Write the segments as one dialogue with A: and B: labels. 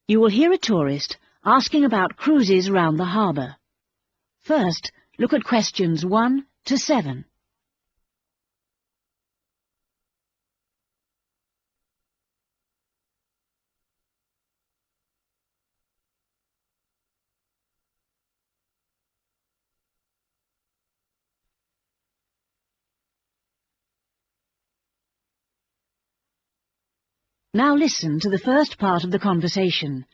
A: You will hear a tourist asking about cruises round the harbour. First, look at questions 1 to 7. Now listen to the first part of the conversation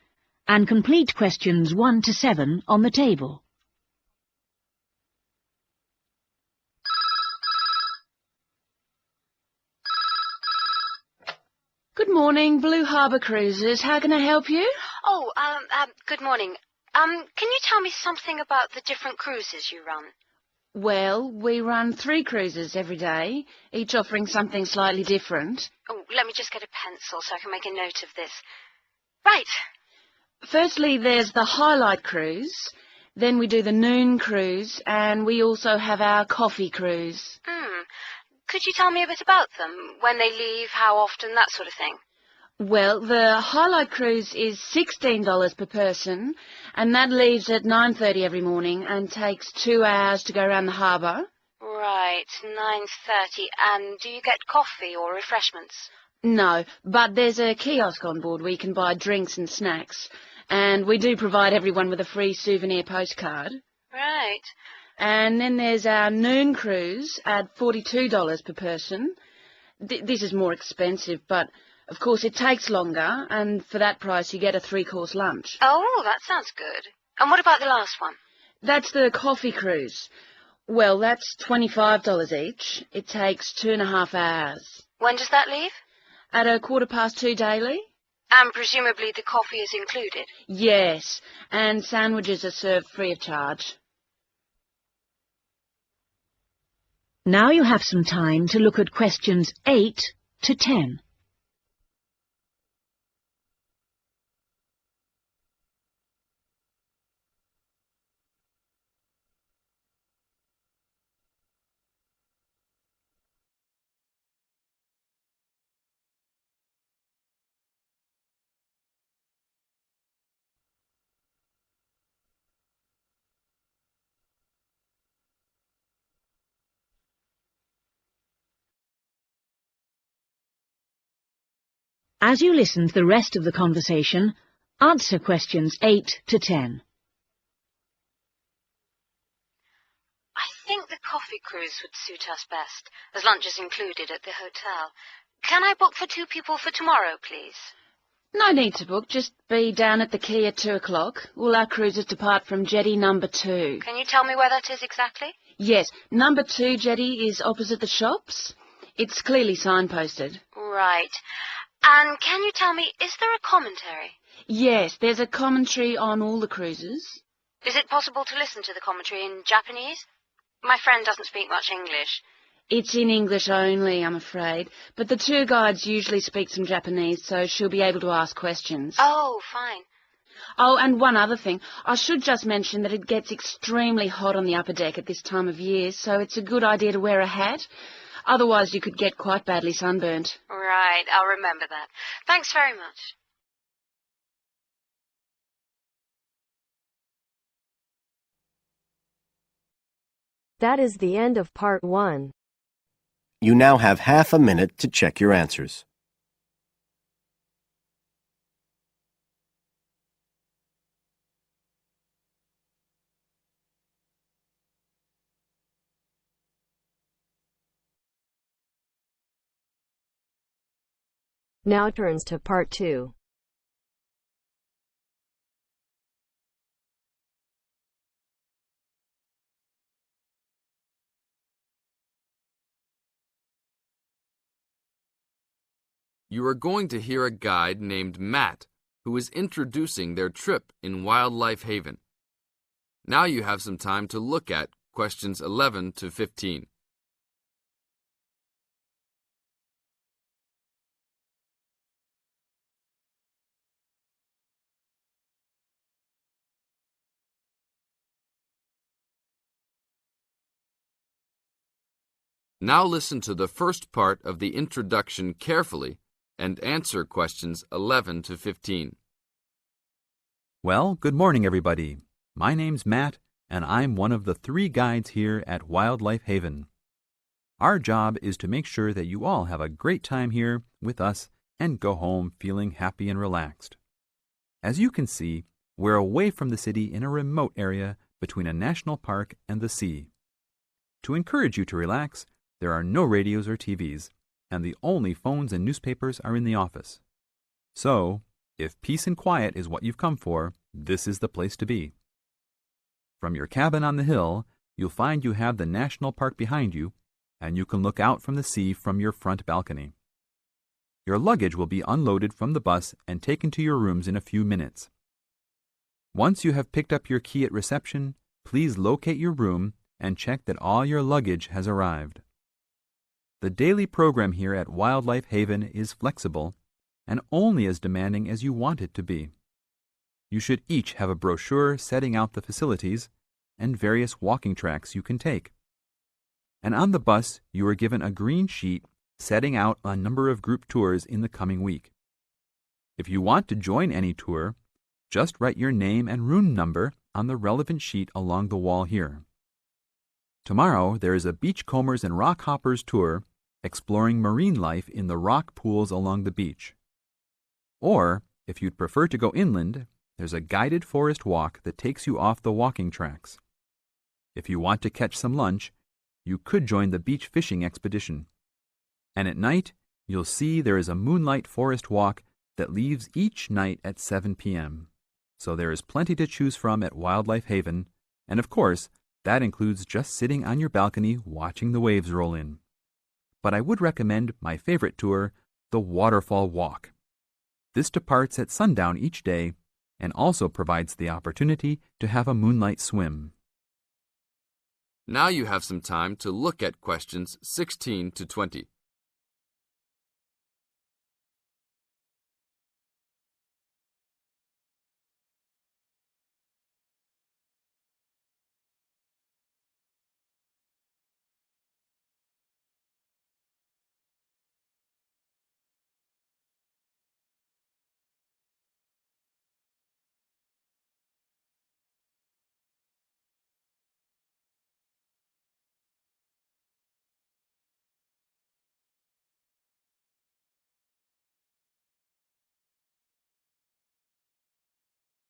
A: and complete questions 1 to 7 on the table.
B: Good morning, Blue Harbour Cruises. How can I help you?
C: Oh, good morning. Can you tell me something about the different cruises you run?
B: Well, we run 3 cruises every day, each offering something slightly different.
C: Oh, let me just get a pencil so I can make a note of this. Right.
B: Firstly, there's the Highlight Cruise, then we do the Noon Cruise, and we also have our Coffee Cruise.
C: Could you tell me a bit about them? When they leave, how often, that sort of thing?
B: Well, the Highlight Cruise is $16 per person, and that leaves at 9:30 every morning and takes 2 hours to go around the harbour.
C: Right, 9:30. And do you get coffee or refreshments?
B: No, but there's a kiosk on board where you can buy drinks and snacks, and we do provide everyone with a free souvenir postcard.
C: Right.
B: And then there's our Noon Cruise at $42 per person. This is more expensive, but of course it takes longer, and for that price you get a 3-course lunch.
C: Oh, that sounds good. And what about the last one?
B: That's the Coffee Cruise. Well, that's $25 each. It takes 2.5 hours.
C: When does that leave?
B: At 2:15 daily?
C: And presumably the coffee is included?
B: Yes, and sandwiches are served free of charge.
A: Now you have some time to look at questions 8 to 10. As you listen to the rest of the conversation, answer questions 8 to 10.
C: I think the coffee cruise would suit us best, as lunch is included at the hotel. Can I book for 2 people for tomorrow, please?
B: No need to book, just be down at the quay at 2 o'clock. All our cruises depart from jetty number 2.
C: Can you tell me where that is exactly?
B: Yes, number 2 jetty is opposite the shops. It's clearly signposted.
C: Right. And can you tell me, is there a commentary?
B: Yes, there's a commentary on all the cruises.
C: Is it possible to listen to the commentary in Japanese? My friend doesn't speak much English.
B: It's in English only, I'm afraid, but the tour guides usually speak some Japanese, so she'll be able to ask questions.
C: Oh, fine.
B: Oh, and one other thing. I should just mention that it gets extremely hot on the upper deck at this time of year, so it's a good idea to wear a hat. Otherwise, you could get quite badly sunburnt.
C: Right, I'll remember that. Thanks very much.
D: That is the end of part 1.
E: You now have half a minute to check your answers.
D: Now turns to part 2.
F: You are going to hear a guide named Matt who is introducing their trip in Wildlife Haven. Now you have some time to look at questions 11 to 15. Now listen to the first part of the introduction carefully and answer questions 11 to 15.
G: Well, good morning, everybody. My name's Matt, and I'm one of the 3 guides here at Wildlife Haven. Our job is to make sure that you all have a great time here with us and go home feeling happy and relaxed. As you can see, we're away from the city in a remote area between a national park and the sea. To encourage you to relax, there are no radios or TVs, and the only phones and newspapers are in the office. So, if peace and quiet is what you've come for, this is the place to be. From your cabin on the hill, you'll find you have the national park behind you, and you can look out from the sea from your front balcony. Your luggage will be unloaded from the bus and taken to your rooms in a few minutes. Once you have picked up your key at reception, please locate your room and check that all your luggage has arrived. The daily program here at Wildlife Haven is flexible and only as demanding as you want it to be. You should each have a brochure setting out the facilities and various walking tracks you can take. And on the bus, you are given a green sheet setting out a number of group tours in the coming week. If you want to join any tour, just write your name and room number on the relevant sheet along the wall here. Tomorrow, there is a beachcombers and rock hoppers tour exploring marine life in the rock pools along the beach. Or, if you'd prefer to go inland, there's a guided forest walk that takes you off the walking tracks. If you want to catch some lunch, you could join the beach fishing expedition. And at night, you'll see there is a moonlight forest walk that leaves each night at 7 p.m. So there is plenty to choose from at Wildlife Haven, and of course, that includes just sitting on your balcony watching the waves roll in. But I would recommend my favorite tour, the Waterfall Walk. This departs at sundown each day and also provides the opportunity to have a moonlight swim.
F: Now you have some time to look at questions 16 to 20.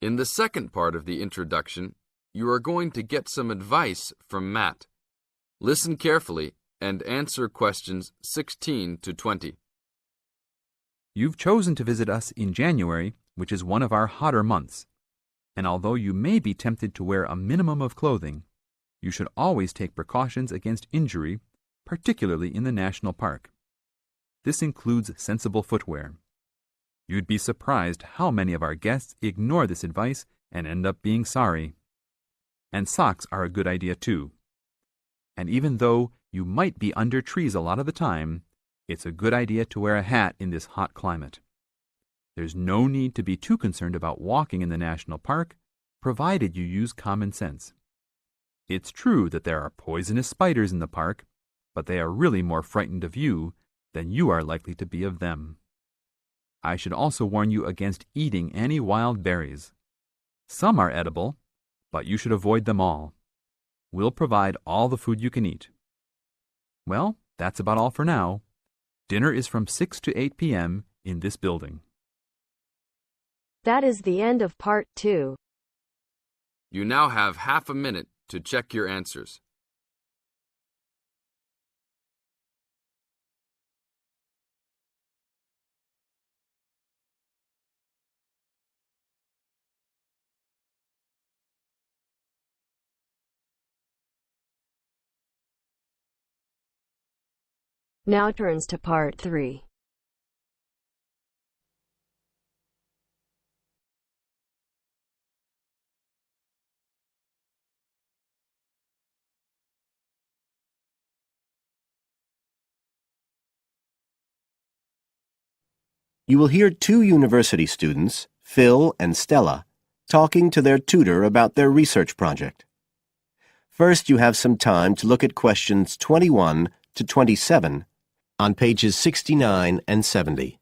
F: In the second part of the introduction, you are going to get some advice from Matt. Listen carefully and answer questions 16 to 20.
G: You've chosen to visit us in January, which is one of our hotter months. And although you may be tempted to wear a minimum of clothing, you should always take precautions against injury, particularly in the national park. This includes sensible footwear. You'd be surprised how many of our guests ignore this advice and end up being sorry. And socks are a good idea too. And even though you might be under trees a lot of the time, it's a good idea to wear a hat in this hot climate. There's no need to be too concerned about walking in the national park, provided you use common sense. It's true that there are poisonous spiders in the park, but they are really more frightened of you than you are likely to be of them. I should also warn you against eating any wild berries. Some are edible, but you should avoid them all. We'll provide all the food you can eat. Well, that's about all for now. Dinner is from 6 to 8 p.m. in this building.
D: That is the end of part 2.
F: You now have half a minute to check your answers.
D: Now turns to part 3.
E: You will hear 2 university students, Phil and Stella, talking to their tutor about their research project. First, you have some time to look at questions 21 to 27 on pages 69 and 70.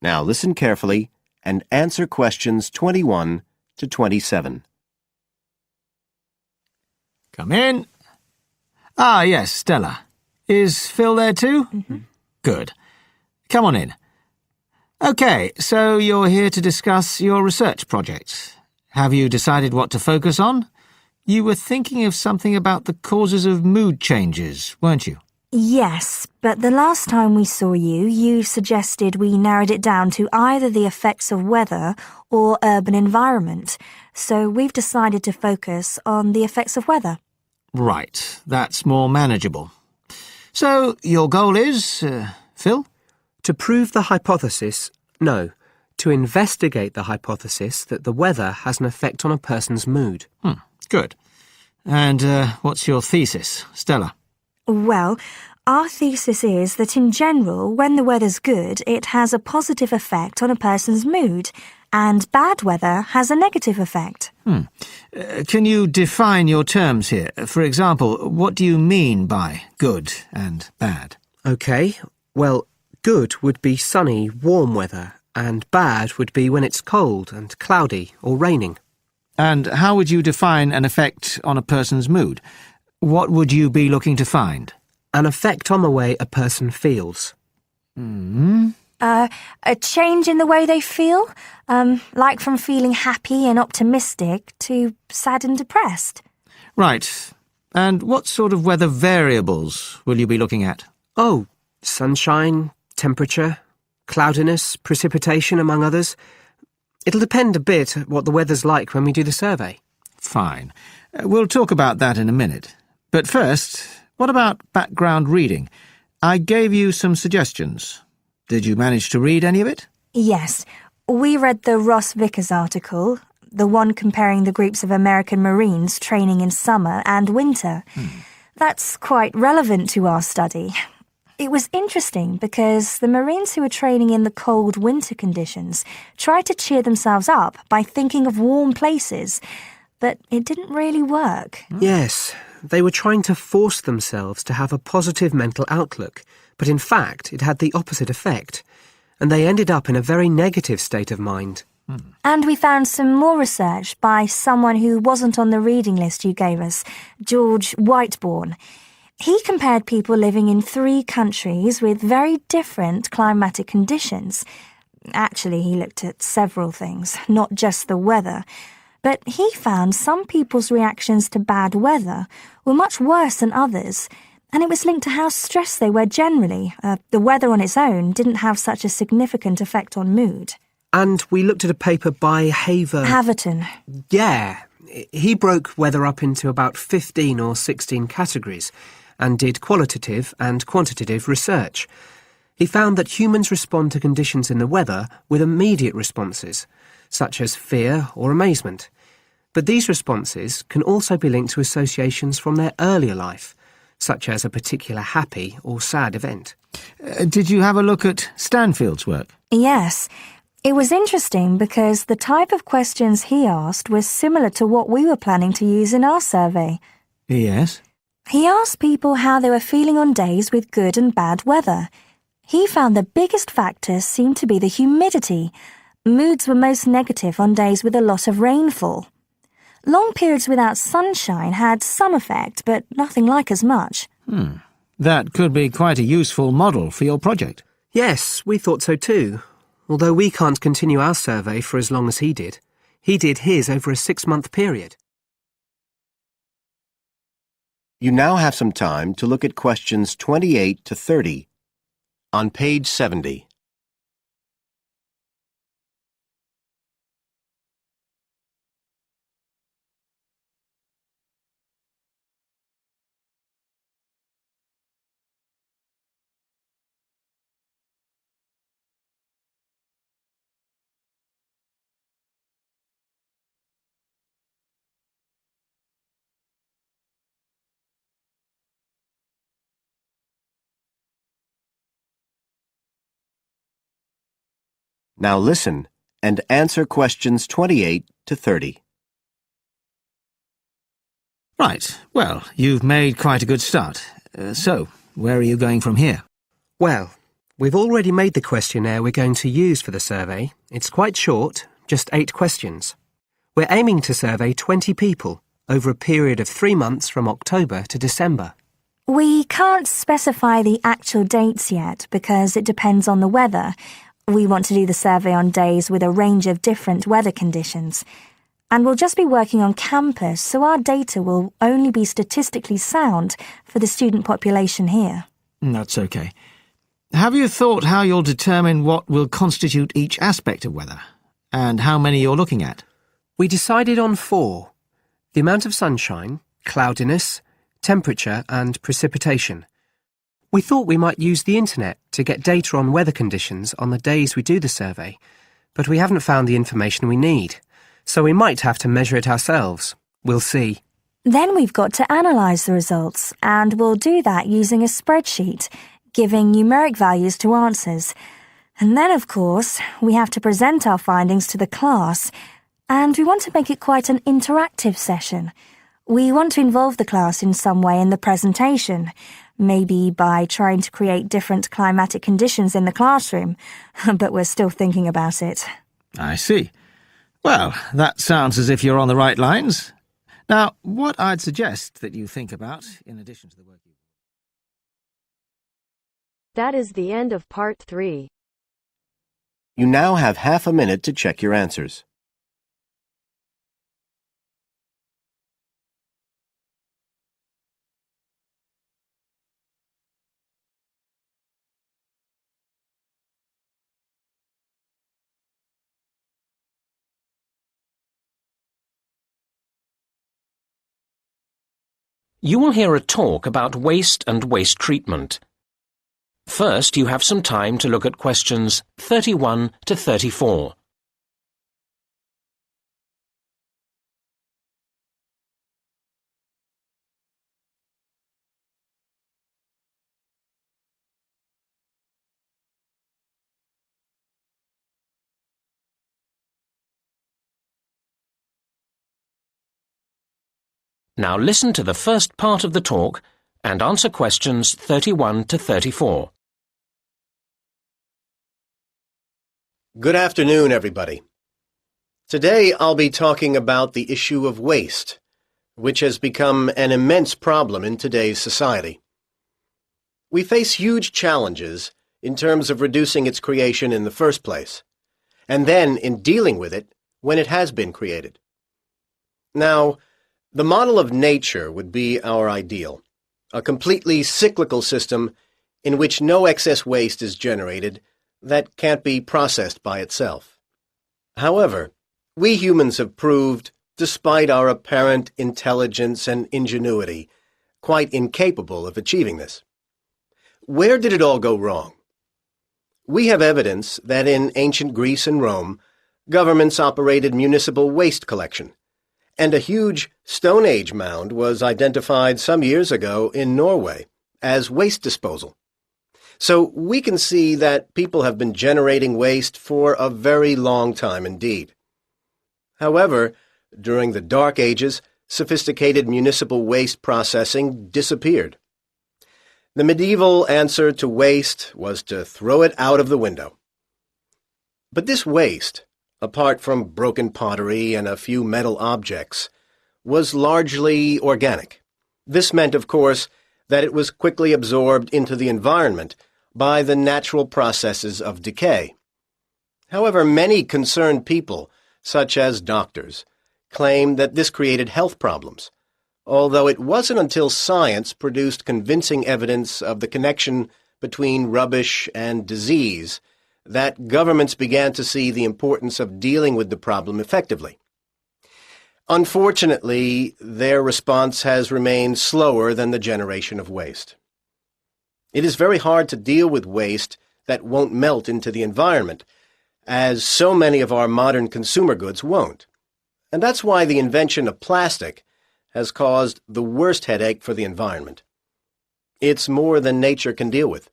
E: Now listen carefully and answer questions 21 to 27.
H: Come in. Ah, yes, Stella. Is Phil there too?
D: Mm-hmm.
H: Good. Come on in. OK, so you're here to discuss your research project. Have you decided what to focus on? You were thinking of something about the causes of mood changes, weren't you?
I: Yes, but the last time we saw you, you suggested we narrowed it down to either the effects of weather or urban environment. So we've decided to focus on the effects of weather.
H: Right, that's more manageable. So, your goal is, Phil?
J: To prove the hypothesis, no. To investigate the hypothesis that the weather has an effect on a person's mood.
H: Good. And what's your thesis, Stella?
I: Well, our thesis is that in general, when the weather's good, it has a positive effect on a person's mood, and bad weather has a negative effect.
H: Can you define your terms here? For example, what do you mean by good and bad?
J: OK, well, good would be sunny, warm weather, and bad would be when it's cold and cloudy or raining.
H: And how would you define an effect on a person's mood? What would you be looking to find?
J: An effect on the way a person feels.
I: A change in the way they feel, like from feeling happy and optimistic to sad and depressed.
H: Right. And what sort of weather variables will you be looking at?
J: Oh, sunshine, temperature, cloudiness, precipitation, among others. It'll depend a bit what the weather's like when we do the survey.
H: Fine. We'll talk about that in a minute. But first, what about background reading? I gave you some suggestions. Did you manage to read any of it?
I: Yes, we read the Ross Vickers article, the one comparing the groups of American Marines training in summer and winter. That's quite relevant to our study. It was interesting because the Marines who were training in the cold winter conditions tried to cheer themselves up by thinking of warm places, but it didn't really work.
J: Yes, they were trying to force themselves to have a positive mental outlook, but in fact it had the opposite effect, and they ended up in a very negative state of mind.
I: And we found some more research by someone who wasn't on the reading list you gave us, George Whiteborn. He compared people living in 3 countries with very different climatic conditions. Actually, he looked at several things, not just the weather. But he found some people's reactions to bad weather were much worse than others, and it was linked to how stressed they were generally. The weather on its own didn't have such a significant effect on mood.
J: And we looked at a paper by
I: Haverton.
J: Yeah, he broke weather up into about 15 or 16 categories and did qualitative and quantitative research. He found that humans respond to conditions in the weather with immediate responses, such as fear or amazement. But these responses can also be linked to associations from their earlier life, such as a particular happy or sad event.
H: Did you have a look at Stanfield's work?
I: Yes. It was interesting because the type of questions he asked was similar to what we were planning to use in our survey.
H: Yes.
I: He asked people how they were feeling on days with good and bad weather. He found the biggest factors seemed to be the humidity. Moods were most negative on days with a lot of rainfall. Long periods without sunshine had some effect, but nothing like as much.
H: That could be quite a useful model for your project.
J: Yes, we thought so too. Although we can't continue our survey for as long as he did. He did his over a 6-month period.
E: You now have some time to look at questions 28 to 30 on page 70. Now listen and answer questions 28 to 30.
H: Right. Well, you've made quite a good start. So, where are you going from here?
J: Well, We've already made the questionnaire we're going to use for the survey. It's quite short, just 8 questions. We're aiming to survey 20 people over a period of 3 months from October to December.
I: We can't specify the actual dates yet because it depends on the weather. We want to do the survey on days with a range of different weather conditions. And we'll just be working on campus, so our data will only be statistically sound for the student population here.
H: That's okay. Have you thought how you'll determine what will constitute each aspect of weather, and how many you're looking at?
J: We decided on 4. The amount of sunshine, cloudiness, temperature and precipitation. We thought we might use the internet to get data on weather conditions on the days we do the survey, but we haven't found the information we need, so we might have to measure it ourselves. We'll see.
I: Then we've got to analyse the results, and we'll do that using a spreadsheet, giving numeric values to answers. And then, of course, we have to present our findings to the class, and we want to make it quite an interactive session. We want to involve the class in some way in the presentation, maybe by trying to create different climatic conditions in the classroom, but we're still thinking about it.
H: I see. Well, that sounds as if you're on the right lines. Now, what I'd suggest that you think about, in addition to the work you...
D: That is the end of part 3.
E: You now have half a minute to check your answers.
K: You will hear a talk about waste and waste treatment. First, you have some time to look at questions 31 to 34. Now listen to the first part of the talk and answer questions 31 to 34.
E: Good afternoon, everybody. Today I'll be talking about the issue of waste, which has become an immense problem in today's society. We face huge challenges in terms of reducing its creation in the first place, and then in dealing with it when it has been created. Now, the model of nature would be our ideal, a completely cyclical system in which no excess waste is generated that can't be processed by itself. However, we humans have proved, despite our apparent intelligence and ingenuity, quite incapable of achieving this. Where did it all go wrong? We have evidence that in ancient Greece and Rome, governments operated municipal waste collection, and a huge Stone Age mound was identified some years ago in Norway as waste disposal. So we can see that people have been generating waste for a very long time indeed. However, during the Dark Ages, sophisticated municipal waste processing disappeared. The medieval answer to waste was to throw it out of the window. But this waste, apart from broken pottery and a few metal objects, was largely organic. This meant, of course, that it was quickly absorbed into the environment by the natural processes of decay. However, many concerned people, such as doctors, claim that this created health problems, although it wasn't until science produced convincing evidence of the connection between rubbish and disease that governments began to see the importance of dealing with the problem effectively. Unfortunately, their response has remained slower than the generation of waste. It is very hard to deal with waste that won't melt into the environment, as so many of our modern consumer goods won't. And that's why the invention of plastic has caused the worst headache for the environment. It's more than nature can deal with.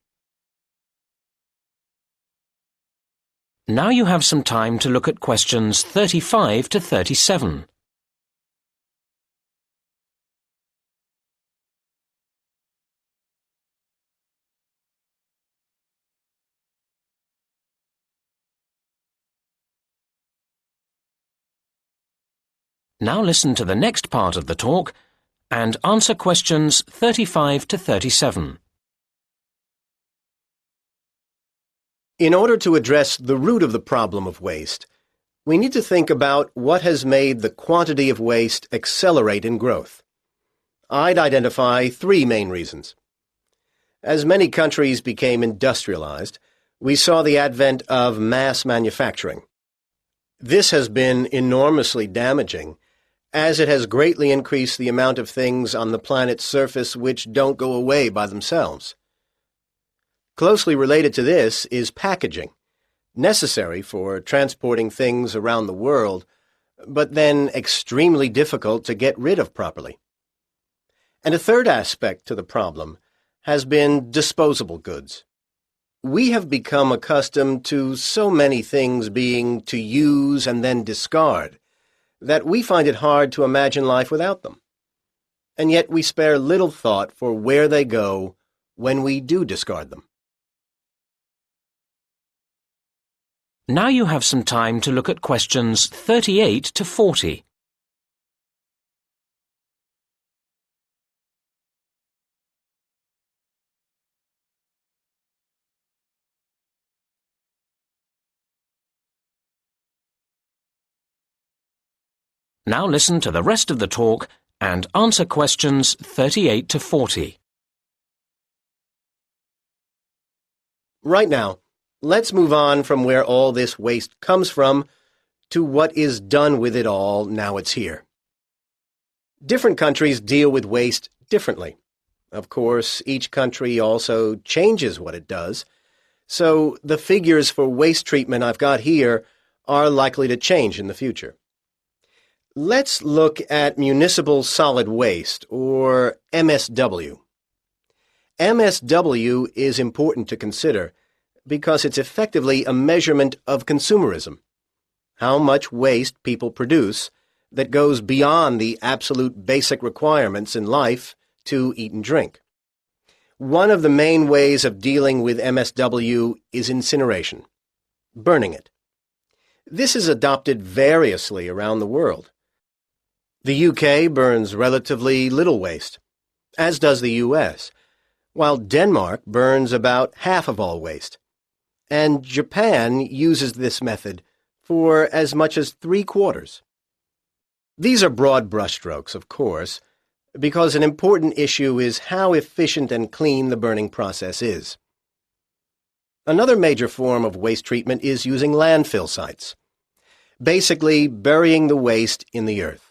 K: Now you have some time to look at questions 35 to 37. Now listen to the next part of the talk and answer questions 35 to 37.
E: In order to address the root of the problem of waste, we need to think about what has made the quantity of waste accelerate in growth. I'd identify three main reasons. As many countries became industrialized, we saw the advent of mass manufacturing. This has been enormously damaging, as it has greatly increased the amount of things on the planet's surface which don't go away by themselves. Closely related to this is packaging, necessary for transporting things around the world, but then extremely difficult to get rid of properly. And a third aspect to the problem has been disposable goods. We have become accustomed to so many things being to use and then discard that we find it hard to imagine life without them. And yet we spare little thought for where they go when we do discard them.
K: Now you have some time to look at questions 38 to 40. Now listen to the rest of the talk and answer questions 38 to 40.
E: Right now, let's move on from where all this waste comes from to what is done with it all now it's here. Different countries deal with waste differently. Of course, each country also changes what it does, so the figures for waste treatment I've got here are likely to change in the future. Let's look at municipal solid waste, or MSW. MSW is important to consider because it's effectively a measurement of consumerism, how much waste people produce that goes beyond the absolute basic requirements in life to eat and drink. One of the main ways of dealing with MSW is incineration, burning it. This is adopted variously around the world. The UK burns relatively little waste, as does the US, while Denmark burns about half of all waste, and Japan uses this method for as much as 3/4. These are broad brushstrokes, of course, because an important issue is how efficient and clean the burning process is. Another major form of waste treatment is using landfill sites, basically burying the waste in the earth.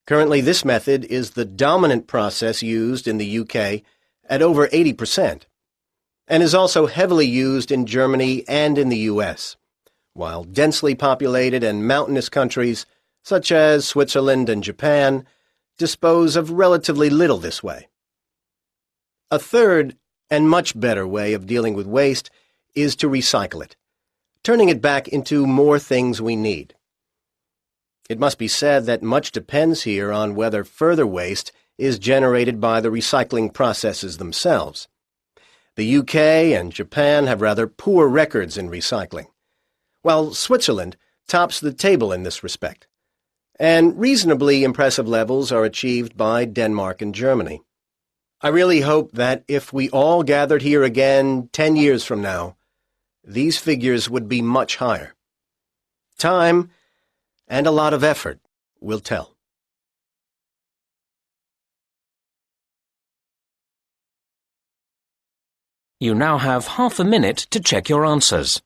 E: Currently, this method is the dominant process used in the UK at over 80%, and is also heavily used in Germany and in the US, while densely populated and mountainous countries, such as Switzerland and Japan, dispose of relatively little this way. A third, and much better way of dealing with waste is to recycle it, turning it back into more things we need. It must be said that much depends here on whether further waste is generated by the recycling processes themselves. The UK and Japan have rather poor records in recycling, while Switzerland tops the table in this respect, and reasonably impressive levels are achieved by Denmark and Germany. I really hope that if we all gathered here again 10 years from now, these figures would be much higher. Time and a lot of effort will tell.
K: You now have half a minute to check your answers.